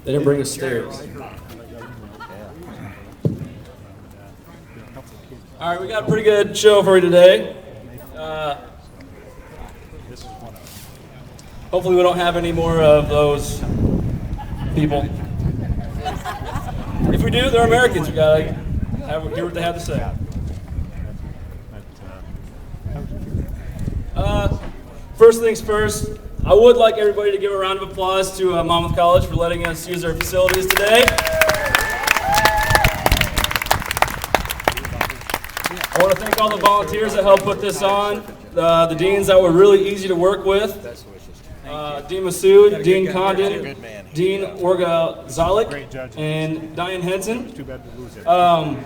They didn't bring us stairs. All right, we got a pretty good show for you today. Hopefully we don't have any more of those people. If we do, they're Americans. We gotta hear what they have to say. First things first, I would like everybody to give a round of applause to Monmouth College for letting us use their facilities today. I want to thank all the volunteers that helped put this on, the deans that were really easy to work with, Dean Massoud, Dean Condon, Dean Orga-Zalik, and Diane Henson,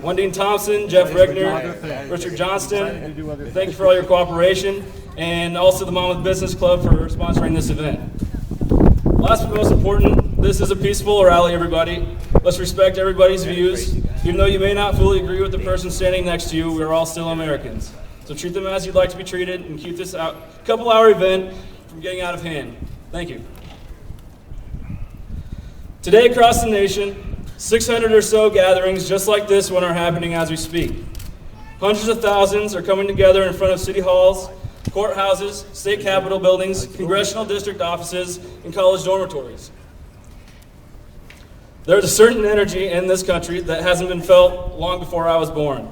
Wendine Thompson, Jeff Regner, Richard Johnston. Thank you for all your cooperation, and also the Monmouth Business Club for sponsoring this event. Last but most important, this is a peaceful rally, everybody. Let's respect everybody's views. Even though you may not fully agree with the person standing next to you, we're all still Americans. So treat them as you'd like to be treated and keep this couple-hour event from getting out of hand. Thank you. Today across the nation, 600 or so gatherings just like this one are happening as we speak. Hundreds of thousands are coming together in front of city halls, courthouses, state capitol buildings, congressional district offices, and college dormitories. There's a certain energy in this country that hasn't been felt long before I was born.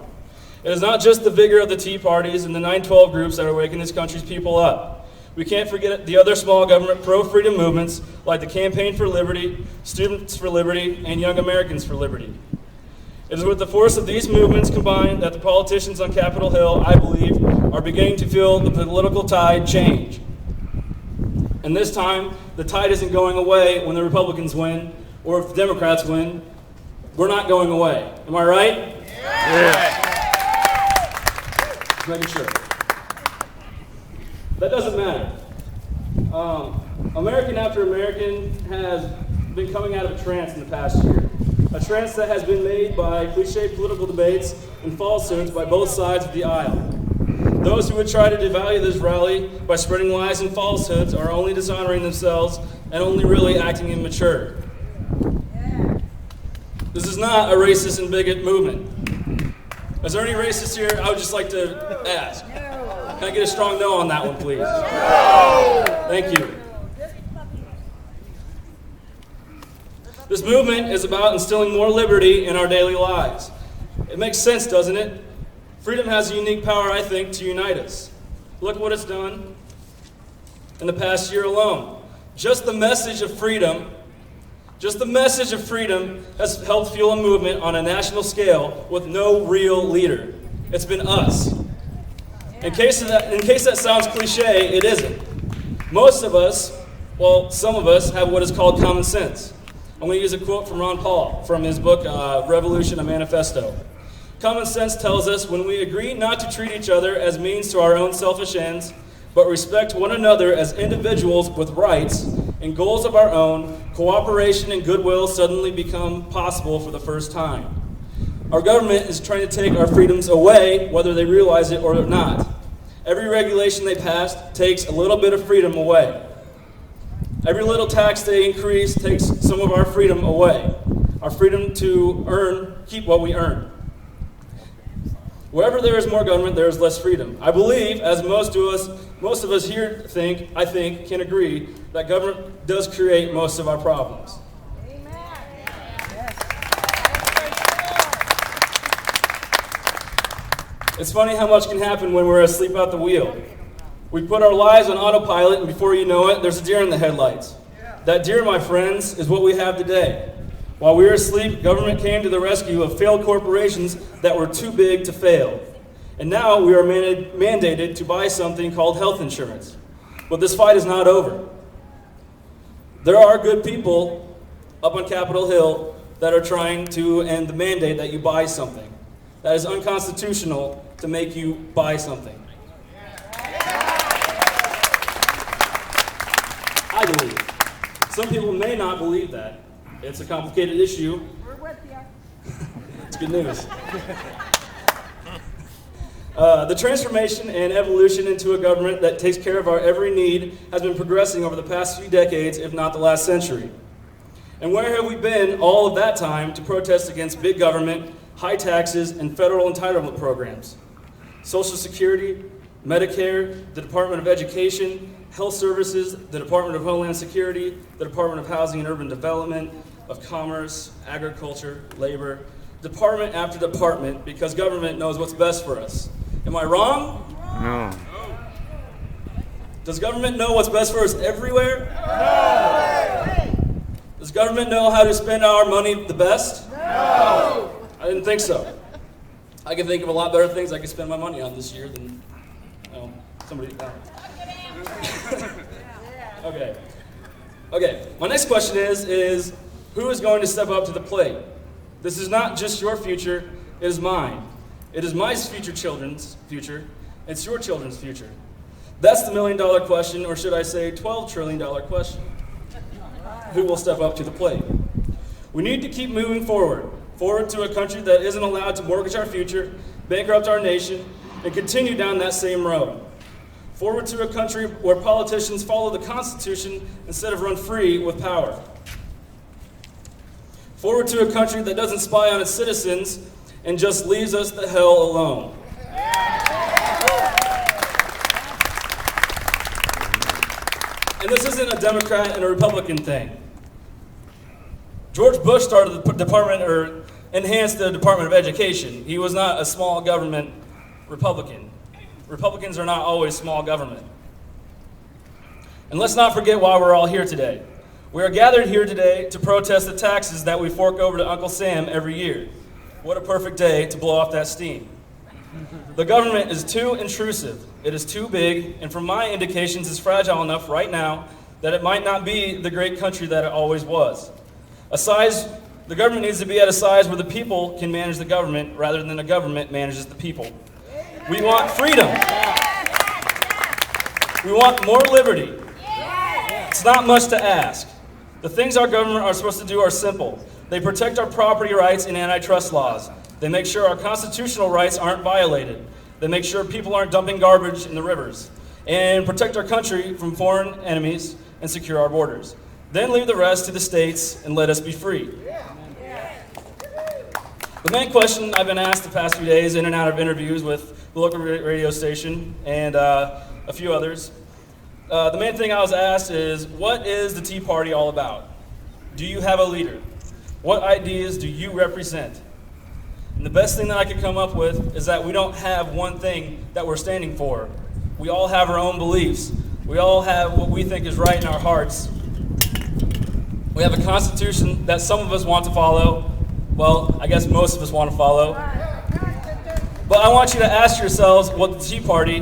It is not just the vigor of the Tea Parties and the 9/12 groups that are waking this country's people up. We can't forget the other small government pro-freedom movements like the Campaign for Liberty, Students for Liberty, and Young Americans for Liberty. It is with the force of these movements combined that the politicians on Capitol Hill, I believe, are beginning to feel the political tide change. And this time, the tide isn't going away when the Republicans win, or if the Democrats win. We're not going away. Am I right? Yeah. Just making sure. That doesn't matter. American after American has been coming out of a trance in the past year. A trance that has been made by cliche political debates and falsehoods by both sides of the aisle. Those who would try to devalue this rally by spreading lies and falsehoods are only dishonoring themselves and only really acting immature. This is not a racist and bigot movement. Is there any racists here? I would just like to ask. Can I get a strong no on that one, please? Thank you. This movement is about instilling more liberty in our daily lives. It makes sense, doesn't it? Freedom has a unique power, I think, to unite us. Look what it's done in the past year alone. Just the message of freedom has helped fuel a movement on a national scale with no real leader. It's been us. In case that sounds cliche, it isn't. Most of us, well, some of us, have what is called common sense. I'm going to use a quote from Ron Paul from his book, Revolution, a Manifesto. Common sense tells us when we agree not to treat each other as means to our own selfish ends, but respect one another as individuals with rights and goals of our own, cooperation and goodwill suddenly become possible for the first time. Our government is trying to take our freedoms away, whether they realize it or not. Every regulation they pass takes a little bit of freedom away. Every little tax they increase takes some of our freedom away. Our freedom to keep what we earn. Wherever there is more government, there is less freedom. I believe, as most of us here can agree, that government does create most of our problems. It's funny how much can happen when we're asleep at the wheel. We put our lives on autopilot, and before you know it, there's a deer in the headlights. That deer, my friends, is what we have today. While we were asleep, government came to the rescue of failed corporations that were too big to fail. And now we are mandated to buy something called health insurance. But this fight is not over. There are good people up on Capitol Hill that are trying to end the mandate that you buy something. That is unconstitutional to make you buy something. I believe. Some people may not believe that. It's a complicated issue. We're with you. It's good news. The transformation and evolution into a government that takes care of our every need has been progressing over the past few decades, if not the last century. And where have we been all of that time to protest against big government, high taxes, and federal entitlement programs? Social Security, Medicare, the Department of Education, Health Services, the Department of Homeland Security, the Department of Housing and Urban Development, of Commerce, Agriculture, Labor, department after department, because government knows what's best for us. Am I wrong? No. Does government know what's best for us everywhere? No. Does government know how to spend our money the best? No. I didn't think so. I can think of a lot better things I could spend my money on this year than somebody else. Okay. My next question is who is going to step up to the plate? This is not just your future, it is mine. It is my future children's future. It's your children's future. That's the $1 million question, or should I say $12 trillion question. Who will step up to the plate? We need to keep moving forward to a country that isn't allowed to mortgage our future, bankrupt our nation, and continue down that same road. Forward to a country where politicians follow the Constitution instead of run free with power. Forward to a country that doesn't spy on its citizens and just leaves us the hell alone. And this isn't a Democrat and a Republican thing. George Bush started the department, or enhanced the Department of Education. He was not a small government Republican. Republicans are not always small government. And let's not forget why we're all here today. We are gathered here today to protest the taxes that we fork over to Uncle Sam every year. What a perfect day to blow off that steam. The government is too intrusive, it is too big, and from my indications is fragile enough right now that it might not be the great country that it always was. The government needs to be at a size where the people can manage the government rather than the government manages the people. We want freedom. We want more liberty. It's not much to ask. The things our government are supposed to do are simple. They protect our property rights and antitrust laws. They make sure our constitutional rights aren't violated. They make sure people aren't dumping garbage in the rivers. And protect our country from foreign enemies and secure our borders. Then leave the rest to the states and let us be free. The main question I've been asked the past few days in and out of interviews with the local radio station and a few others, the main thing I was asked is, what is the Tea Party all about? Do you have a leader? What ideas do you represent? And the best thing that I could come up with is that we don't have one thing that we're standing for. We all have our own beliefs. We all have what we think is right in our hearts. We have a constitution that some of us want to follow. Well, I guess most of us want to follow. But I want you to ask yourselves what the Tea Party,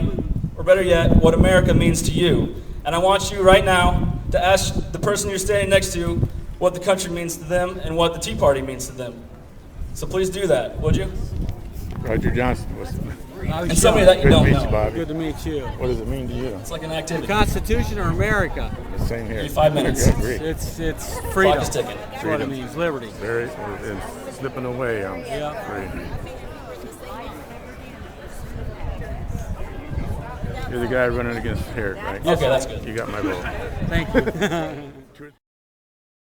or better yet, what America means to you. And I want you right now to ask the person you're standing next to what the country means to them and what the Tea Party means to them. So please do that, would you? Roger Johnson. And somebody that you don't know. Bobby. Good to meet you. What does it mean to you? It's like an activity. Constitution or America? The same here. 5 minutes. It's freedom. Clock is ticking. That's what it means. Liberty. It's slipping away. I'm afraid. You're the guy running against Herrick, right? Okay, that's good. You got my vote. Thank you.